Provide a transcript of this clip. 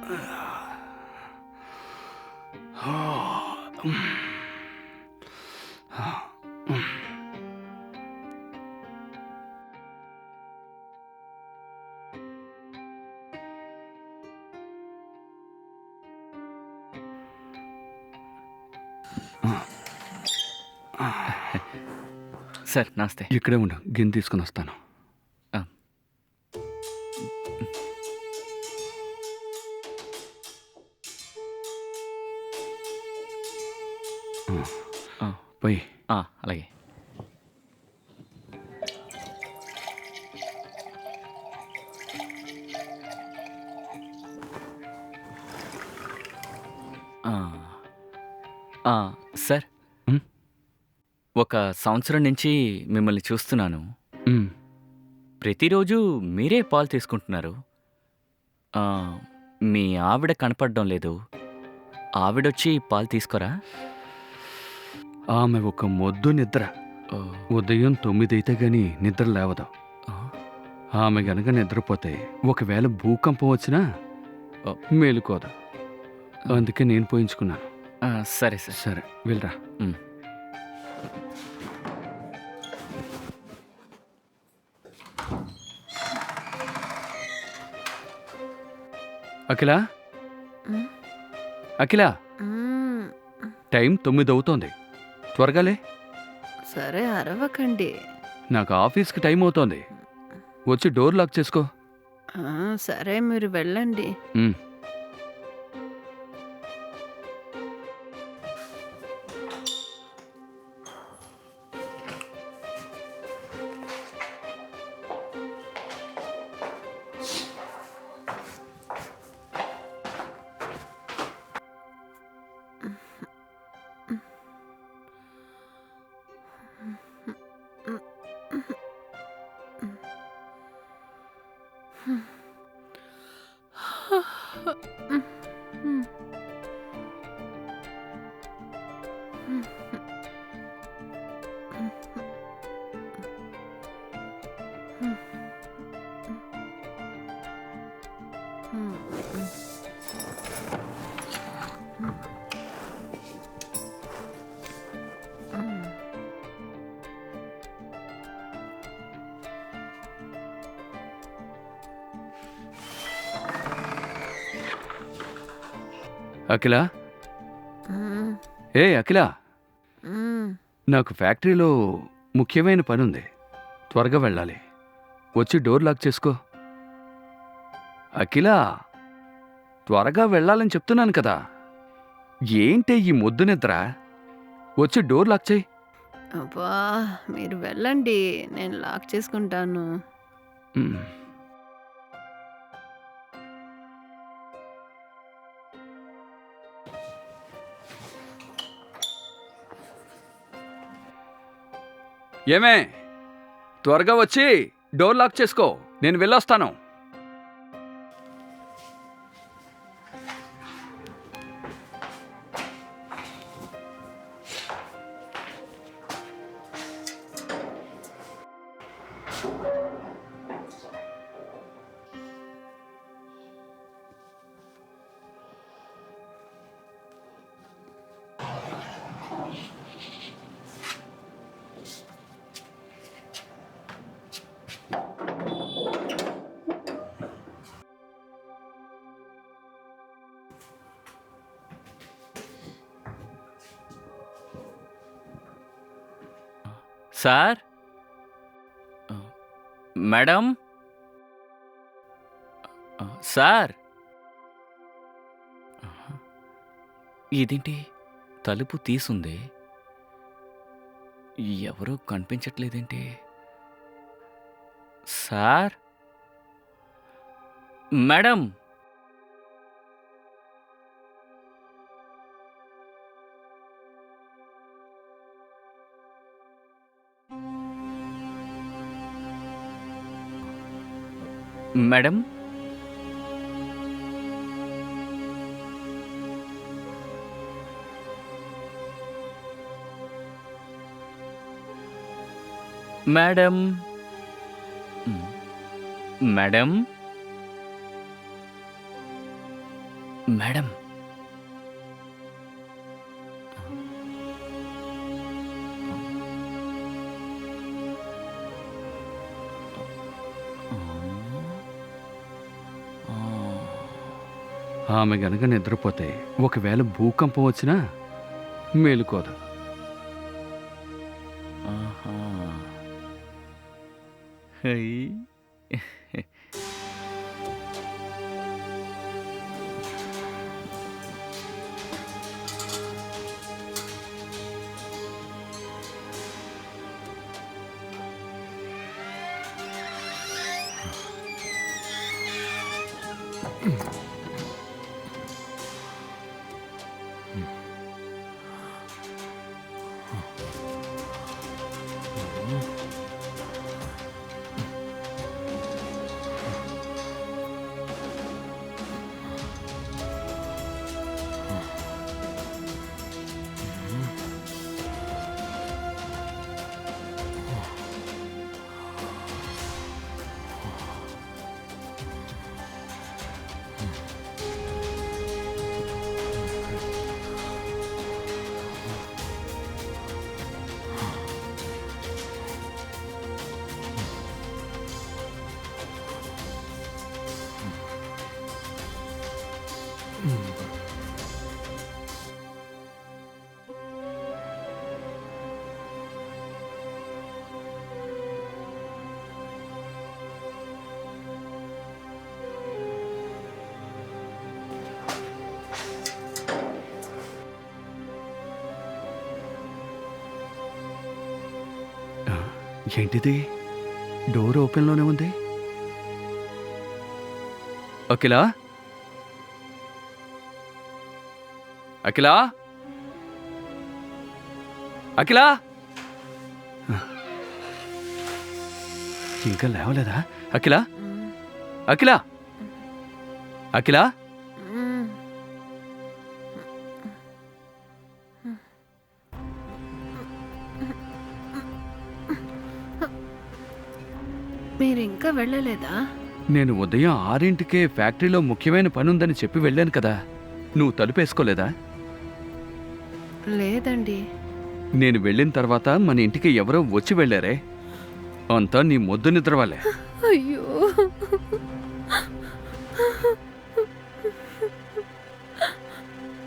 Sir నమస్తే. ఇక్కడే ఉండు, గిన్నె తీసుకుని వస్తాను. ఆ. ఆ, పోయి. అలాగే. సార్, ఒక సంవత్సరం నుంచి మిమ్మల్ని చూస్తున్నాను. ప్రతిరోజు మీరే పాలు తీసుకుంటున్నారు. ఆ, మీ ఆవిడ కనపడడం లేదు. ఆవిడొచ్చి పాలు తీసుకోరా? ఆమె ఒక మొద్దు నిద్ర. ఓ, ఉదయం 9 అయితే గాని నిద్ర లేవదు. ఆ, ఆమె గనక నిద్రపోతే ఒకవేళ భూకంపం వచ్చినా ఓ. మేలుకోదు. అందుకే నేను పోయించుకున్నాను. సరే సార్. సరే వెళ్ళరా. ఉమ్. అఖిల, అఖిల, టైం 9 అవుతోంది. త్వరగాలే. సరే అరవకండి. నాకు ఆఫీస్కి టైం అవుతోంది. వచ్చి డోర్ లాక్ చేసుకో. సరే మీరు వెళ్ళండి. ఉమ్. అఖిల, అఖిల, నాకు ఫ్యాక్టరీలో ముఖ్యమైన పని ఉంది. త్వరగా వెళ్ళాలి. వచ్చి డోర్ లాక్ చేసుకో. అఖిల, త్వరగా వెళ్ళాలని చెప్తున్నాను కదా. ఏంటే ఈ మొద్దు నిద్ర? వచ్చి డోర్ లాక్ చేయి. అబ్బా మీరు వెళ్ళండి, నేను లాక్ చేసుకుంటాను. ఉమ్. ఏమే, త్వరగా వచ్చి డోర్ లాక్ చేసుకో. నేను వెళ్ళొస్తాను. సార్, మేడం, సార్, ఇదేంటి తలుపు తీసుంది? ఎవరూ కనిపించట్లేదేంటి? Sir, madam, madam, madam, madam, madam ఆమె గనక నిద్రపోతే ఒకవేళ భూకంపం వచ్చినా మేలుకోదు. ఆహా. హై. ఏంటిది? డోర్ ఓపెన్లోనే ఉంది. అఖిలా, అఖిలా, అఖిలా, ఇంకా లేవలేదా? అఖిలా, అఖిలా, అఖిలా, మీరు ఇంకా వెళ్ళలేదా? నేను ఉదయం 6ంటికే ఫ్యాక్టరీలో ముఖ్యమైన పని ఉందని చెప్పి వెళ్ళాను కదా. నువ్వు తలుపేసుకోలేదా? లేదండి. నేను వెళ్ళిన తర్వాత మన ఇంటికి ఎవరో వచ్చి వెళ్ళారే, అంతా నీ మొద్దు నిద్ర వల్లే. అయ్యో